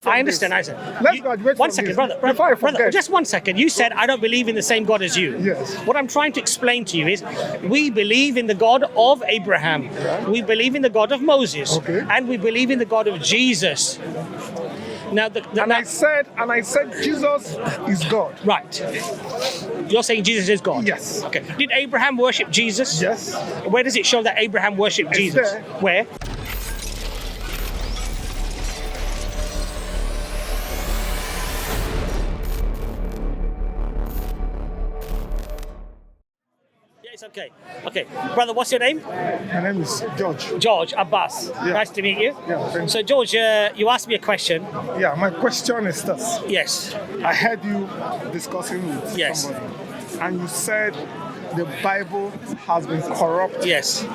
I understand. I said. Let's graduate One from second, this. brother. Before I forget. Just 1 second. You said I don't believe in the same God as you. Yes. What I'm trying to explain to you is, we believe in the God of Abraham. Yeah. We believe in the God of Moses. Okay. And we believe in the God of Jesus. Now, I said Jesus is God. right. You're saying Jesus is God. Yes. Okay. Did Abraham worship Jesus? Yes. Where does it show that Abraham worshipped Jesus? there. Where? Yes, okay. Okay. Brother, what's your name? My name is George. George Abbas. Yeah. Nice to meet you. Yeah, thank you. So, George, you asked me a question. Yeah, my question is this. Yes. I heard you discussing with Yes. somebody, and you said the Bible has been corrupt. Yes.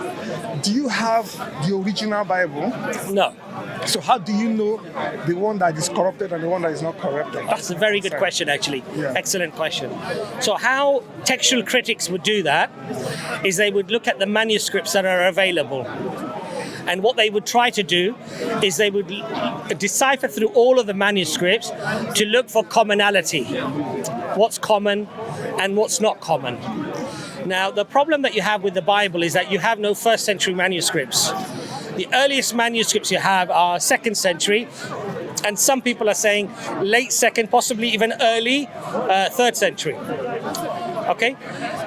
Do you have the original Bible? No. So how do you know the one that is corrupted and the one that is not corrupted? That's a very good question, actually. Yeah. Excellent question. So how textual critics would do that is they would look at the manuscripts that are available. And what they would try to do is they would decipher through all of the manuscripts to look for commonality. What's common and what's not common. Now, the problem that you have with the Bible is that you have no first century manuscripts. The earliest manuscripts you have are 2nd century, and some people are saying late 2nd, possibly even early 3rd century. Okay,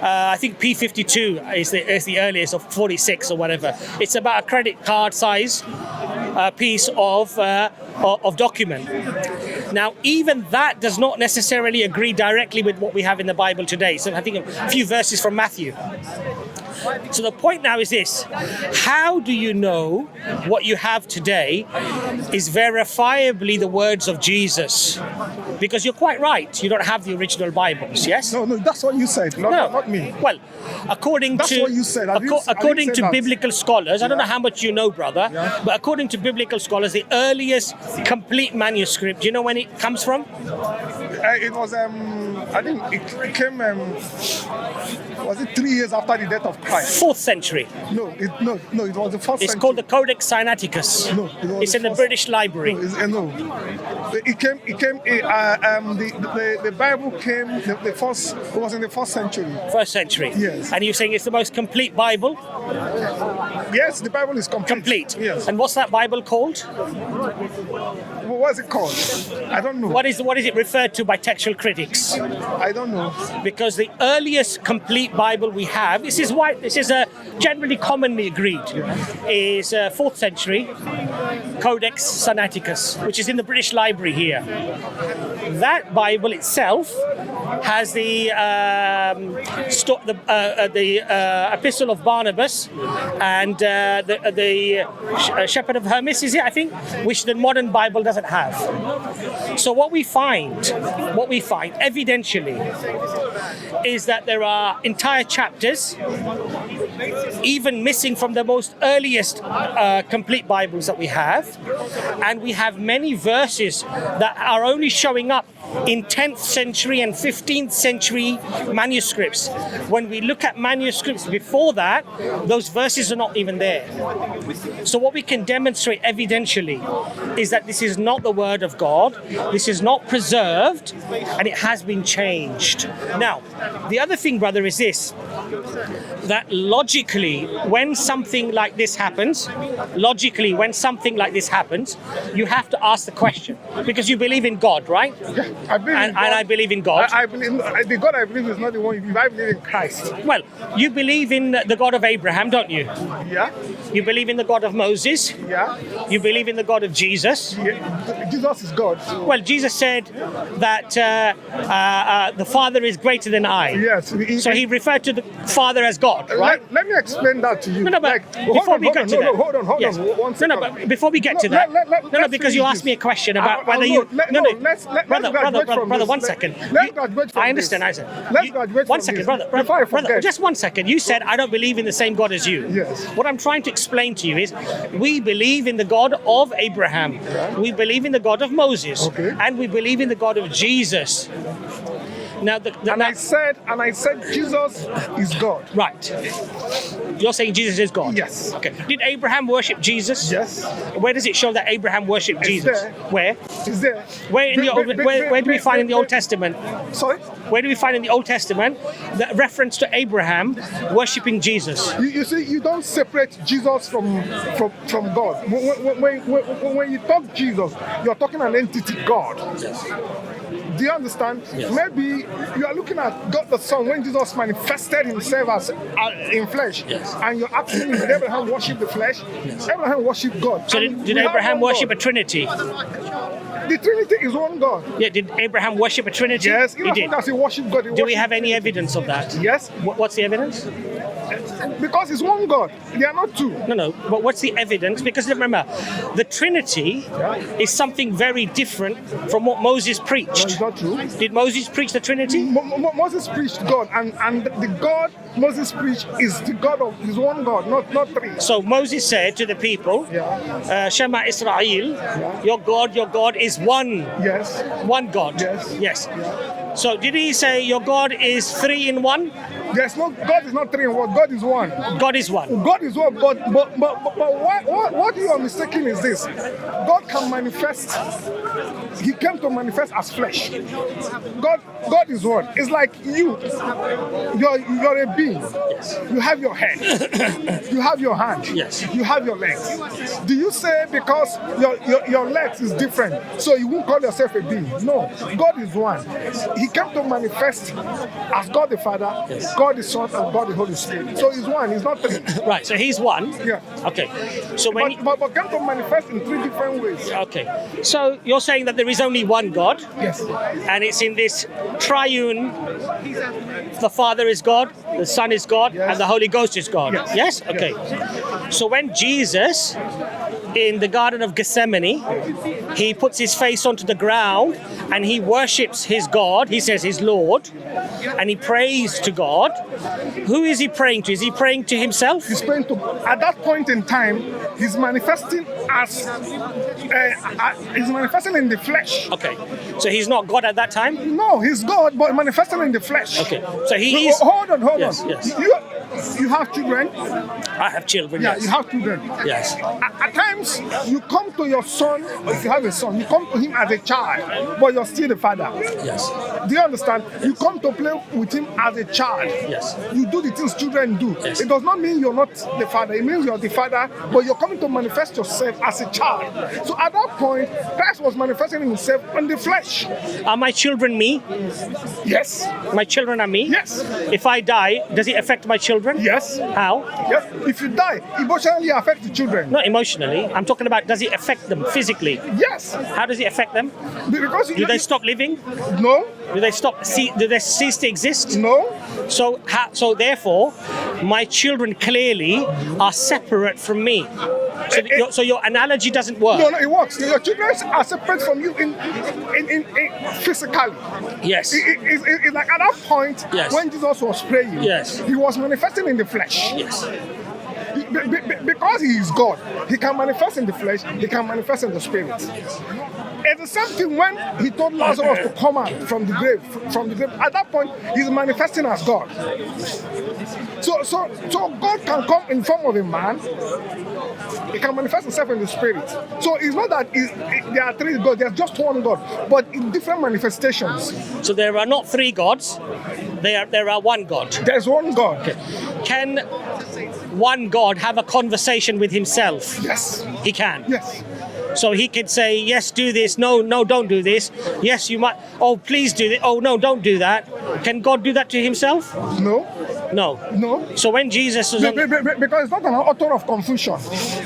I think P52 is the earliest, of 46 or whatever. It's about a credit card size piece of document. Now, even that does not necessarily agree directly with what we have in the Bible today. So I think a few verses from Matthew. So the point now is this: how do you know what you have today is verifiably the words of Jesus? Because you're quite right, you don't have the original Bibles, yes? No, that's what you said, not me. Well, according That's to what you said. I didn't according say to that. biblical scholars, I don't know how much you know, brother, Yeah. but according to biblical scholars, the earliest complete manuscript, do you know when it comes from? It was, I think it came, was it 3 years after the death of Christ? 4th century. No, it was the 1st It's century. called the Codex Sinaiticus. No, it was It's the in the first- British Library. No, it came. The Bible came. The first. It was in the 1st century. 1st century. Yes. And you're saying it's the most complete Bible? Yes, the Bible is complete. Complete. Yes. And what's that Bible called? What is it called? I don't know. What is it referred to by textual critics? I don't know. Because the earliest complete Bible we have, this is generally commonly agreed, is 4th century Codex Sinaiticus, which is in the British Library here. That Bible itself has the Epistle of Barnabas and the Shepherd of Hermas, is it, I think, which the modern Bible doesn't have. So what we find evidentially is that there are entire chapters even missing from the most earliest complete Bibles that we have, and we have many verses that are only showing up in 10th century and 15th century manuscripts. When we look at manuscripts before that, those verses are not even there. So what we can demonstrate evidentially is that this is not the Word of God, this is not preserved, and it has been changed. Now, the other thing, brother, is this: that logically, when something like this happens, you have to ask the question, because you believe in God, right? Yeah, I believe in God. And I believe in God. I believe the God I believe is not the one you believe. I believe in Christ. Well, you believe in the God of Abraham, don't you? Yeah. You believe in the God of Moses. Yeah. You believe in the God of Jesus. Yeah. Jesus is God. So. Well, Jesus said that the Father is greater than I. Yes. So he referred to the Father as God, right? Let me explain that to you. No, but before we get to that. Hold on. Yes. One second. No, but before we get to that. Because you asked me a question about whether you. Brother, 1 second. Let's graduate from I understand. this. I said. Let's graduate from 1 second, this. brother. Before I forget. Just 1 second. You said I don't believe in the same God as you. Yes. What I'm trying to explain to you is, we believe in the God of Abraham. Yeah. We believe in the God of Moses. Okay. And we believe in the God of Jesus. Now, I said Jesus is God. Right. You're saying Jesus is God? Yes. Okay. Did Abraham worship Jesus? Yes. Where does it show that Abraham worshipped Jesus? there. Where? Is there? Where in the Old, where do we find in the Old Testament? Sorry? Where do we find in the Old Testament the reference to Abraham worshipping Jesus? You see, you don't separate Jesus from God. When you talk Jesus, you're talking an entity, God. Do you understand? Yes. Maybe you are looking at God the Son when Jesus manifested himself as in flesh, Yes. and you're asking me, did Abraham worship the flesh? Yes. Abraham worshiped God. So And did we have Abraham one worship a God. Trinity? The Trinity is one God. Yeah. Did Abraham worship a Trinity? Yes, He did. as he worshiped God. Do we have any evidence of that? Yes, What's the evidence? because it's one God. They are not two. No. But what's the evidence? Because remember, the Trinity is something very different from what Moses No, preached. it's not true. Did Moses preach the Trinity? Moses preached God, and the God Moses preached is the God of his one God, not three. So Moses said to the people, Shema Israel, your God is one. Yes. One God. Yes. So did he say your God is 3 in 1? God is not three in one. God is one. God is one. God is one. But what you are mistaken is this: God can manifest. He came to manifest as flesh. God is one. It's like you. You're a being. You have your head. You have your hand. Yes. You have your legs. Do you say because your legs is different, so you won't call yourself a being? No. God is one. He came to manifest as God the Father, God the Son, and God the Holy Spirit. So he's one. He's not three. Right, so he's one. Yeah. Okay. So when But came to manifest in three different ways. okay. So you're saying that there is only one God, Yes. and it's in this triune. The Father is God, the Son is God, Yes. and the Holy Ghost is God. Yes. Okay. So when Jesus, in the Garden of Gethsemane, he puts his face onto the ground and he worships his God. He says his Lord, and he prays to God. Who is he praying to? Is he praying to himself? He's praying to. At that point in time, he's manifesting as he's manifesting in the flesh. Okay. So he's not God at that time? No, he's God, but manifesting in the flesh. Okay. So he is. Hold on. Yes. You have children. I have children. Yeah, Yes. you have children. Yes. At times, you come to your son, if you have a son, you come to him as a child, but you're still the father. Yes. Do you understand? You come to play with him as a child. Yes. You do the things children do. Yes. It does not mean you're not the father. It means you're the father, but you're coming to manifest yourself as a child. So at that point, Christ was manifesting himself in the flesh. Are my children me? Yes. My children are me? Yes. If I die, does it affect my children? Yes. How? Yes. If you die, emotionally affect the children. Not emotionally. I'm talking about does it affect them physically? Yes. How does it affect them? Because Do they stop living? No. Do they do they cease to exist? No. So therefore, my children clearly are separate from me. So your analogy doesn't work. No, it works. Your children are separate from you in physically. Yes. It's like at that point Yes. when Jesus was praying, Yes. he was manifesting in the flesh. Yes. Because he is God, he can manifest in the flesh, he can manifest in the spirit. It's the same thing when he told Lazarus to come out from the grave. At that point, he's manifesting as God. So God can come in form of a man. He can manifest himself in the spirit. So it's not that there are three gods. There's just one God, but in different manifestations. So there are not three gods. There are one God. There's one God. Can one God have a conversation with himself? Yes. He can. Yes. So he could say, yes, do this. No, don't do this. Yes, you might. Oh, please do this. Oh, no, don't do that. Can God do that to himself? No. No. No. So when Jesus was Because it's not an author of confusion.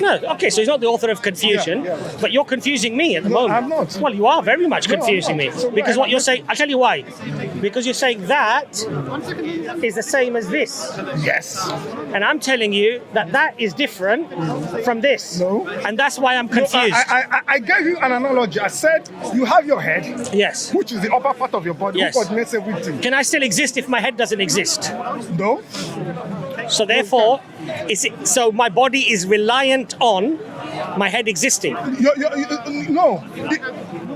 No, okay, so he's not the author of confusion, Yeah. but you're confusing me at the moment. I'm not. Well, you are very much No, I'm confusing not. me. So Because why? what you're saying, I'll tell you why. Because you're saying that is the same as this. Yes. And I'm telling you that is different from this. No. And that's why I'm confused. I gave you an analogy. I said you have your head, Yes. which is the upper part of your body, Yes. which coordinates everything. Can I still exist if my head doesn't exist? No. So therefore, so my body is reliant on my head existing. No.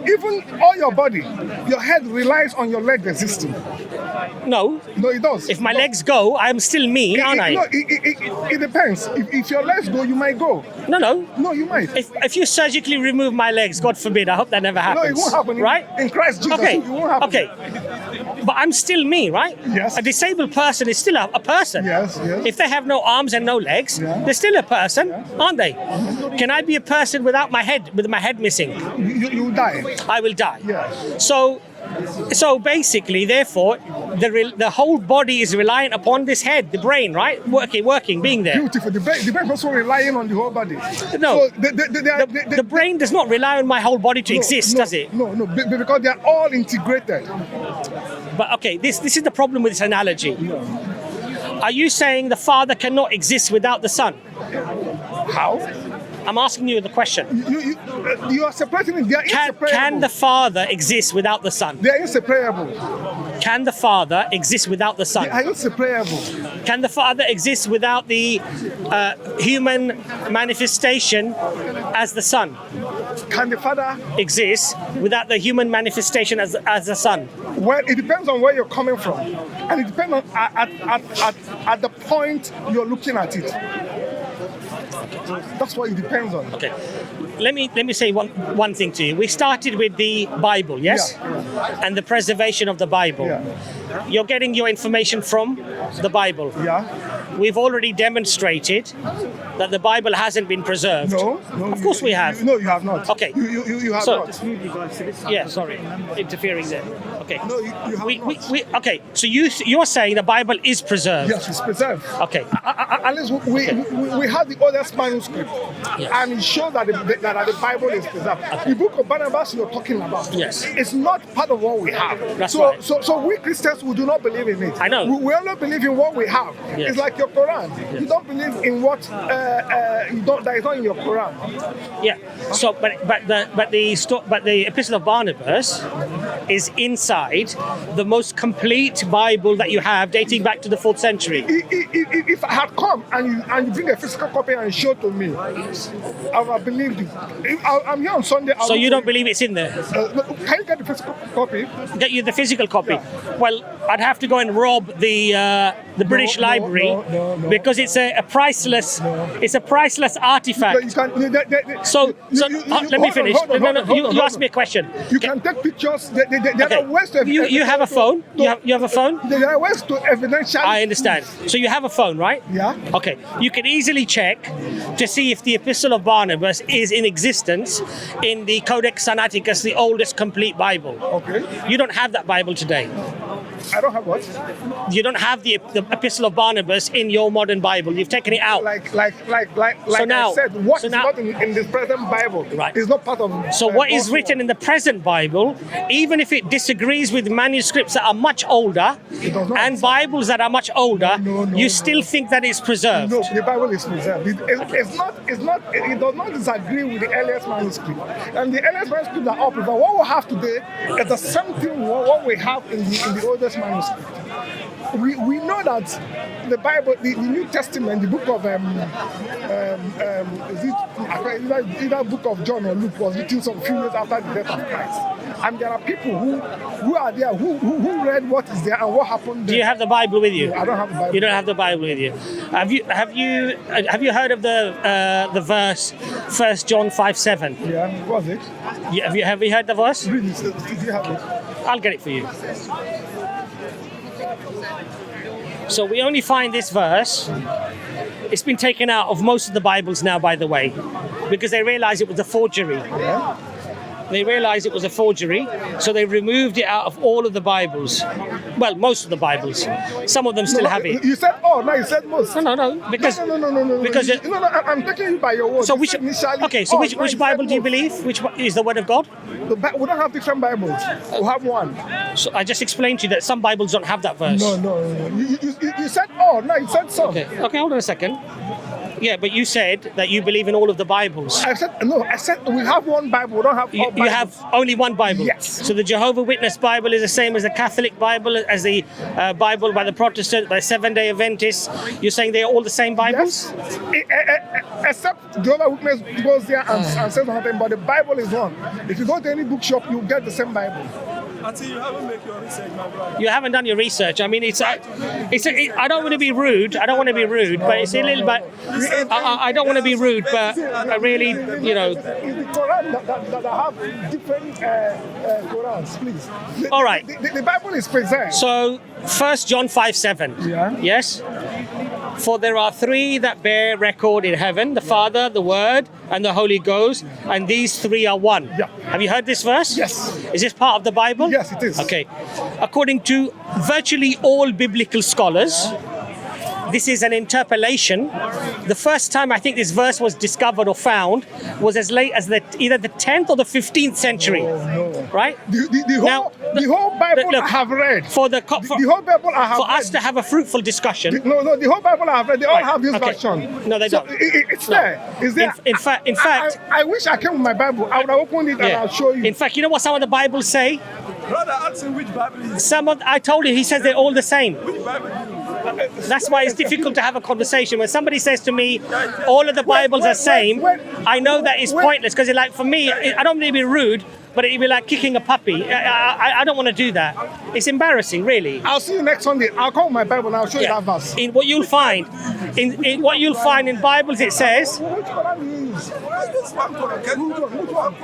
Even all your body, your head relies on your leg existing. No. No, it does. If my legs go, I'm still me, aren't I? No, it depends. If your legs go, you might go. No. No, you might. If you surgically remove my legs, God forbid, I hope that never happens. No, it won't happen. Right? In Christ Jesus, Okay. it won't happen. Okay. But I'm still me, right? Yes. A disabled person is still a person. Yes. If they have no arms and no legs, they're still a person, aren't they? Can I be a person without my head, with my head missing? You die. I will die. Yes. So basically, therefore, the whole body is reliant upon this head, the brain, right? Working, being there. Beautiful. The brain also relying on the whole body. No. So the brain does not rely on my whole body to exist, does it? No, because they are all integrated. But okay, this is the problem with this analogy. Are you saying the Father cannot exist without the Son? How? I'm asking you the question. You are separating it. They are inseparable. Can the Father exist without the Son? They are inseparable. Can the Father exist without the Son? They are inseparable. Can the Father exist without the human manifestation as the Son? Can the Father exist without the human manifestation as the Son? Well, it depends on where you're coming from, and it depends on at the point you're looking at it. That's what it depends on. Okay. Let me say one thing to you. We started with the Bible, yes? Yeah. And the preservation of the Bible. Yeah. You're getting your information from the Bible. Yeah. We've already demonstrated that the Bible hasn't been preserved. No. Of course we have. No, you have not. Okay. You have not. Yeah, sorry. Interfering there. Okay. No, you have not. Okay, so you're saying the Bible is preserved? Yes, it's preserved. Okay. At least we have the oldest manuscript, and it shows that the Bible is preserved. The book of Barnabas you're talking about, yes, it's not part of what we have. That's right. So we Christians, we do not believe in it. I know. We only believe in what we have. Yes. It's like your Quran. Yes. You don't believe in what that is not in your Quran. Yeah. So, but the Epistle of Barnabas is inside the most complete Bible that you have, dating back to the 4th century. If I had come and you bring a physical copy and show to me, I would have believed you. I'm here on Sunday. So you don't believe it's in there? Can you get the physical copy? Get you the physical copy? Yeah. Well, I'd have to go and rob the British Library because it's a priceless. It's a priceless artifact. Let me finish. You asked me a question. You can take pictures. There are ways to. You have a phone. You have a phone. There are ways to evidentially. I understand. So you have a phone, right? Yeah. Okay. You can easily check to see if the Epistle of Barnabas is in existence in the Codex Sinaiticus, the oldest complete Bible. Okay. You don't have that Bible today. I don't have what? You don't have the Epistle of Barnabas in your modern Bible. You've taken it out. Like now- I said, what so is now- not in the present Bible Right. is not part of. So what is written in the present Bible, even if it disagrees with manuscripts that are much older does not. and Bibles that are much older, No, you still think that it's preserved? No, the Bible is preserved. It does not disagree with the earliest manuscript. And the earliest manuscripts are all preserved. What we have today is the same thing what we have in the oldest manuscript. We know that the Bible, the New Testament, the book of either book of John or Luke was written some few years after the death of Christ. And there are people who are there who read what is there and what happened there. Do you have the Bible with you? No, I don't have the Bible. You don't have the Bible with you. Have you heard of the verse 1 John 5:7? Yeah, what was it? Have you heard the verse? Read it. Did you have it? I'll get it for you. So we only find this verse. It's been taken out of most of the Bibles now, by the way, because they realized it was a forgery. Yeah. They realized it was a forgery, so they removed it out of all of the Bibles. Well, most of the Bibles. Some of them still have it. You said all, now you said most. No, because No. Because I'm taking you by your word. So You said initially which Bible do you believe? Which is the Word of God? We don't have different Bibles. We have one. So I just explained to you that some Bibles don't have that verse. No. You said all, now you said some. Okay, hold on a second. Yeah, but you said that you believe in all of the Bibles. I said we have one Bible. We don't have all Bibles. You have only one Bible? Yes. So the Jehovah Witness Bible is the same as the Catholic Bible, as the Bible by the Protestant, by Seventh-day Adventists. You're saying they're all the same Bibles? Yes. Except Jehovah Witness goes there and says nothing, but the Bible is one. If you go to any bookshop, you get the same Bible. Until you haven't made your research, my brother. You haven't done your research. I mean, I don't want to be rude. I don't want to be rude, but it's a little bit. I don't want to be rude, but I really, you know. It's the Quran that have different Qurans, please. All right. The Bible is preserved. So, 1 John 5:7. Yeah. Yes? For there are three that bear record in heaven, the Father, the Word, and the Holy Ghost, and these three are one. Yeah. Have you heard this verse? Yes. Is this part of the Bible? Yes, it is. Okay. According to virtually all biblical scholars, this is an interpolation. The first time I think this verse was discovered or found was as late as either the 10th or the 15th century. Right? The whole Bible I have read. The whole Bible I have for read. us to have a fruitful discussion. The whole Bible I have read, they all have this version. No, they don't. It's there. It's there. In fact, I wish I came with my Bible. I would have opened it and I'll show you. In fact, you know what some of the Bibles say? Brother, ask him which Bible is. I told you, he says they're all the same. Which Bible is it? That's why it's difficult to have a conversation. When somebody says to me, all of the Bibles are same, I know that is pointless, because like for me, I don't mean to be rude, but it'd be like kicking a puppy. I don't want to do that. It's embarrassing, really. I'll see you next Sunday. I'll call my Bible and I'll show you that verse. In what you'll find, in Bibles, it says. Which one do you use? This one Quran. Can you which one?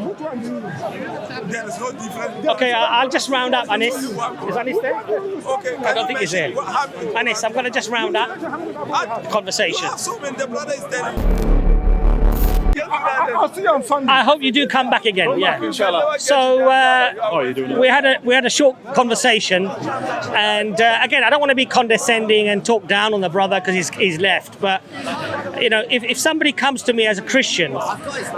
Which one do you use? There is no difference. Okay, I'll just round up, Anis. Is Anis there? Okay. I don't think he's there. Anis, I'm going to just round up the conversation. So when the brother is telling I'll see you on Sunday. I hope you do come back again. Yeah. Inshallah. So we had a short conversation, and again, I don't want to be condescending and talk down on the brother because he's left. But you know, if somebody comes to me as a Christian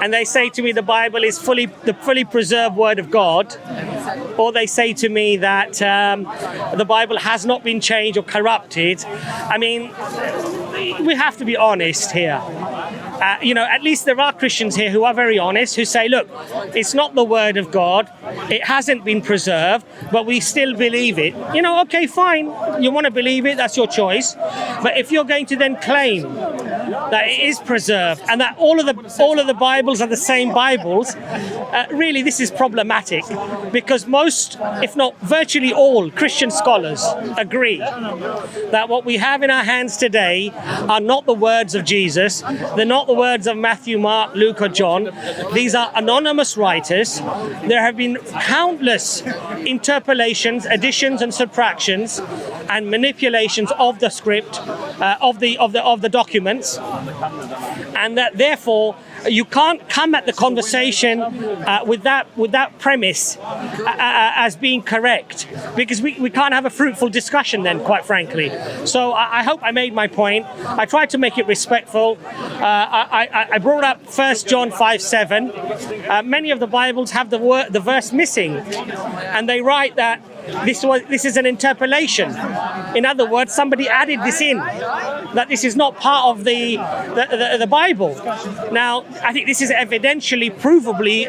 and they say to me the Bible is the fully preserved Word of God, or they say to me that the Bible has not been changed or corrupted, I mean, we have to be honest here. You know, at least there are Christians here who are very honest, who say, look, it's not the Word of God, it hasn't been preserved, but we still believe it. You know, okay, fine, you want to believe it, that's your choice. But if you're going to then claim that it is preserved and that all of the Bibles are the same Bibles, really this is problematic, because most, if not virtually all, Christian scholars agree that what we have in our hands today are not the words of Jesus, they're not the words of Matthew, Mark, Luke, or John. These are anonymous writers. There have been countless interpolations, additions, and subtractions, and manipulations of the script, of the documents, and that therefore you can't come at the conversation with that premise as being correct, because we can't have a fruitful discussion then, quite frankly. So I hope I made my point. I tried to make it respectful. I brought up 1 John 5:7. Many of the Bibles have the verse missing, and they write that this is an interpolation. In other words, somebody added this in, that this is not part of the Bible. Now, I think this is evidentially, provably,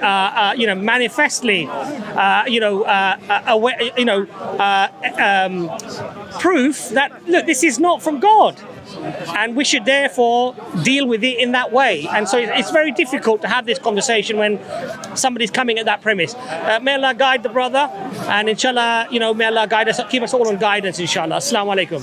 manifestly, proof that, look, this is not from God. And we should therefore deal with it in that way. And so it's very difficult to have this conversation when somebody's coming at that premise. May Allah guide the brother, and inshallah, may Allah guide us, keep us all on guidance, inshallah. Assalamu alaikum.